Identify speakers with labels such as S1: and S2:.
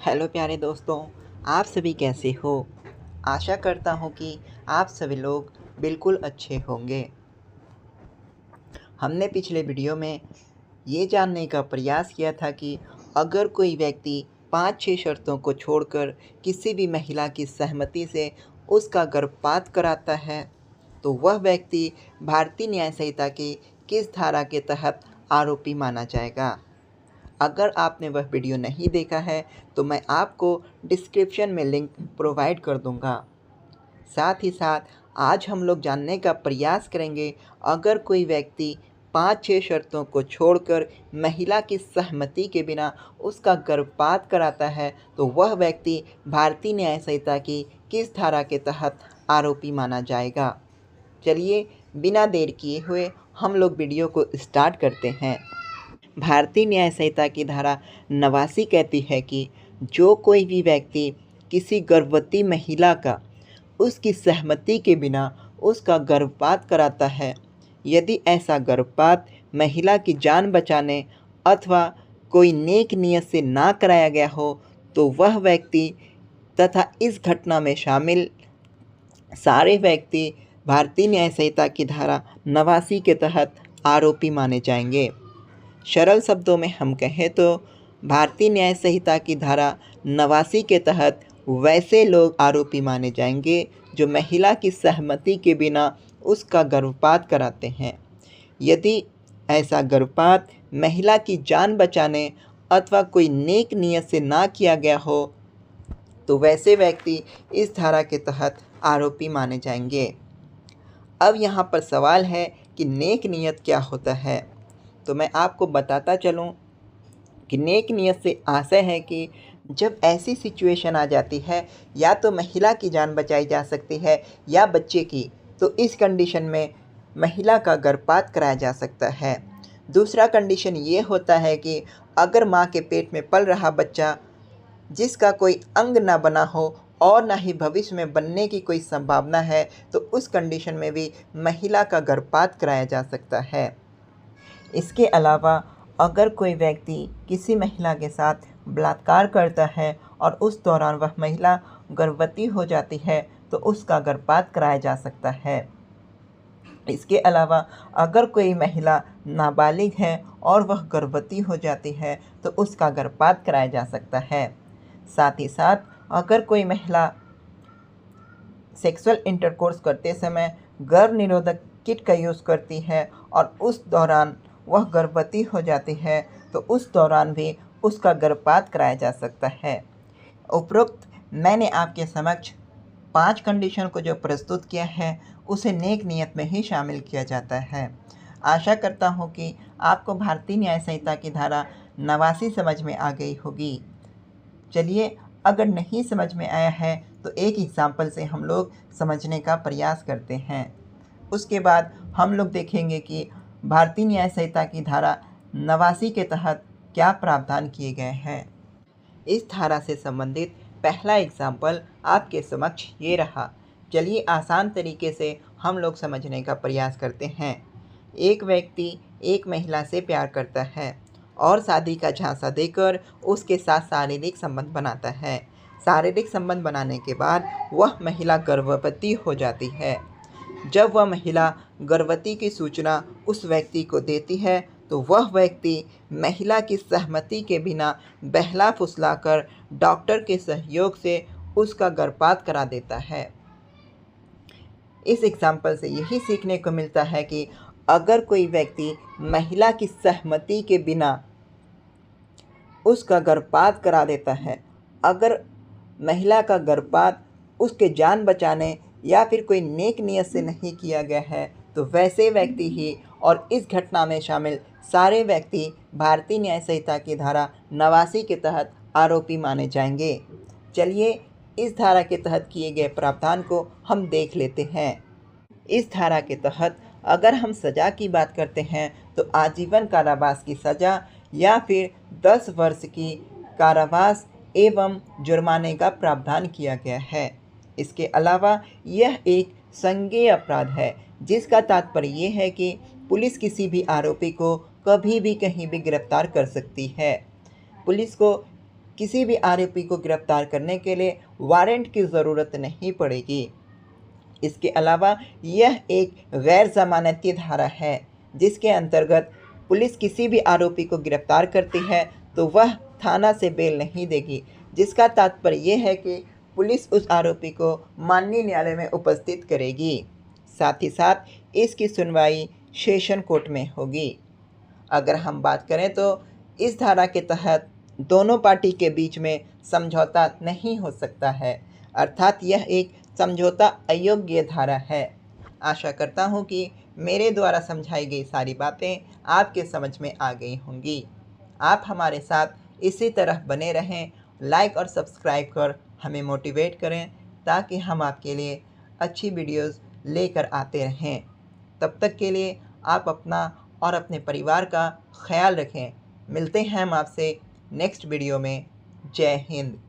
S1: Hello प्यारे दोस्तों, आप सभी कैसे हो? आशा करता हूँ कि आप सभी लोग बिल्कुल अच्छे होंगे। हमने पिछले वीडियो में ये जानने का प्रयास किया था कि अगर कोई व्यक्ति 5-6 शर्तों को छोड़कर किसी भी महिला की सहमति से उसका गर्भपात कराता है, तो वह व्यक्ति भारतीय न्याय संहिता की किस धारा के तहत आरोपी माना जाएगा? अगर आपने वह वीडियो नहीं देखा है, तो मैं आपको डिस्क्रिप्शन में लिंक प्रोवाइड कर दूँगा। साथ ही साथ आज हम लोग जानने का प्रयास करेंगे, अगर कोई व्यक्ति 5-6 शर्तों को छोड़कर महिला की सहमति के बिना उसका गर्भपात कराता है, तो वह व्यक्ति भारतीय न्याय संहिता की किस धारा के तहत आरोपी माना जाएगा। चलिए बिना देर किए हुए हम लोग वीडियो को स्टार्ट करते हैं। भारतीय न्याय संहिता की धारा 89 कहती है कि जो कोई भी व्यक्ति किसी गर्भवती महिला का उसकी सहमति के बिना उसका गर्भपात कराता है, यदि ऐसा गर्भपात महिला की जान बचाने अथवा कोई नेक नियत से ना कराया गया हो, तो वह व्यक्ति तथा इस घटना में शामिल सारे व्यक्ति भारतीय न्याय संहिता की धारा 89 के तहत आरोपी माने जाएंगे। सरल शब्दों में हम कहें तो भारतीय न्याय संहिता की धारा 89 के तहत वैसे लोग आरोपी माने जाएंगे जो महिला की सहमति के बिना उसका गर्भपात कराते हैं। यदि ऐसा गर्भपात महिला की जान बचाने अथवा कोई नेक नियत से ना किया गया हो, तो वैसे व्यक्ति इस धारा के तहत आरोपी माने जाएंगे। अब यहाँ पर सवाल है कि नेक नियत क्या होता है? तो मैं आपको बताता चलूँ कि नेक नियत से आशय है कि जब ऐसी सिचुएशन आ जाती है, या तो महिला की जान बचाई जा सकती है या बच्चे की, तो इस कंडीशन में महिला का गर्भपात कराया जा सकता है। दूसरा कंडीशन ये होता है कि अगर माँ के पेट में पल रहा बच्चा जिसका कोई अंग ना बना हो और ना ही भविष्य में बनने की कोई संभावना है, तो उस कंडीशन में भी महिला का गर्भपात कराया जा सकता है। इसके अलावा अगर कोई व्यक्ति किसी महिला के साथ बलात्कार करता है और उस दौरान वह महिला गर्भवती हो जाती है, तो उसका गर्भपात कराया जा सकता है। इसके अलावा अगर कोई महिला नाबालिग है और वह गर्भवती हो जाती है, तो उसका गर्भपात कराया जा सकता है। साथ ही साथ अगर कोई महिला सेक्सुअल इंटरकोर्स करते समय गर्भ निरोधक किट का यूज़ करती है और उस दौरान वह गर्भवती हो जाती है, तो उस दौरान भी उसका गर्भपात कराया जा सकता है। उपरोक्त मैंने आपके समक्ष 5 कंडीशन को जो प्रस्तुत किया है, उसे नेक नियत में ही शामिल किया जाता है। आशा करता हूँ कि आपको भारतीय न्याय संहिता की धारा 89 समझ में आ गई होगी। चलिए, अगर नहीं समझ में आया है तो एक एग्जाम्पल से हम लोग समझने का प्रयास करते हैं। उसके बाद हम लोग देखेंगे कि भारतीय न्याय संहिता की धारा 89 के तहत क्या प्रावधान किए गए हैं। इस धारा से संबंधित पहला एग्जाम्पल आपके समक्ष ये रहा। चलिए आसान तरीके से हम लोग समझने का प्रयास करते हैं। एक व्यक्ति एक महिला से प्यार करता है और शादी का झांसा देकर उसके साथ शारीरिक संबंध बनाता है। शारीरिक संबंध बनाने के बाद वह महिला गर्भवती हो जाती है। जब वह महिला गर्भवती की सूचना उस व्यक्ति को देती है, तो वह व्यक्ति महिला की सहमति के बिना बहला फुसलाकर डॉक्टर के सहयोग से उसका गर्भपात करा देता है। इस एग्जाम्पल से यही सीखने को मिलता है कि अगर कोई व्यक्ति महिला की सहमति के बिना उसका गर्भपात करा देता है, अगर महिला का गर्भपात उसके जान बचाने या फिर कोई नेक नियत से नहीं किया गया है, तो वैसे व्यक्ति ही और इस घटना में शामिल सारे व्यक्ति भारतीय न्याय संहिता की धारा 89 के तहत आरोपी माने जाएंगे। चलिए इस धारा के तहत किए गए प्रावधान को हम देख लेते हैं। इस धारा के तहत अगर हम सज़ा की बात करते हैं, तो आजीवन कारावास की सज़ा या फिर 10 वर्ष की कारावास एवं जुर्माने का प्रावधान किया गया है। इसके अलावा यह एक संज्ञेय अपराध है, जिसका तात्पर्य ये है कि पुलिस किसी भी आरोपी को कभी भी कहीं भी गिरफ्तार कर सकती है। पुलिस को किसी भी आरोपी को गिरफ्तार करने के लिए वारंट की ज़रूरत नहीं पड़ेगी। इसके अलावा यह एक गैर ज़मानती धारा है, जिसके अंतर्गत पुलिस किसी भी आरोपी को गिरफ्तार करती है तो वह थाना से बेल नहीं देगी, जिसका तात्पर्य यह है कि पुलिस उस आरोपी को माननीय न्यायालय में उपस्थित करेगी। साथ ही साथ इसकी सुनवाई सेशन कोर्ट में होगी। अगर हम बात करें तो इस धारा के तहत दोनों पार्टी के बीच में समझौता नहीं हो सकता है, अर्थात यह एक समझौता अयोग्य धारा है। आशा करता हूँ कि मेरे द्वारा समझाई गई सारी बातें आपके समझ में आ गई होंगी। आप हमारे साथ इसी तरह बने रहें, लाइक और सब्सक्राइब कर हमें मोटिवेट करें ताकि हम आपके लिए अच्छी वीडियोस लेकर आते रहें। तब तक के लिए आप अपना और अपने परिवार का ख्याल रखें। मिलते हैं हम आपसे नेक्स्ट वीडियो में। जय हिंद।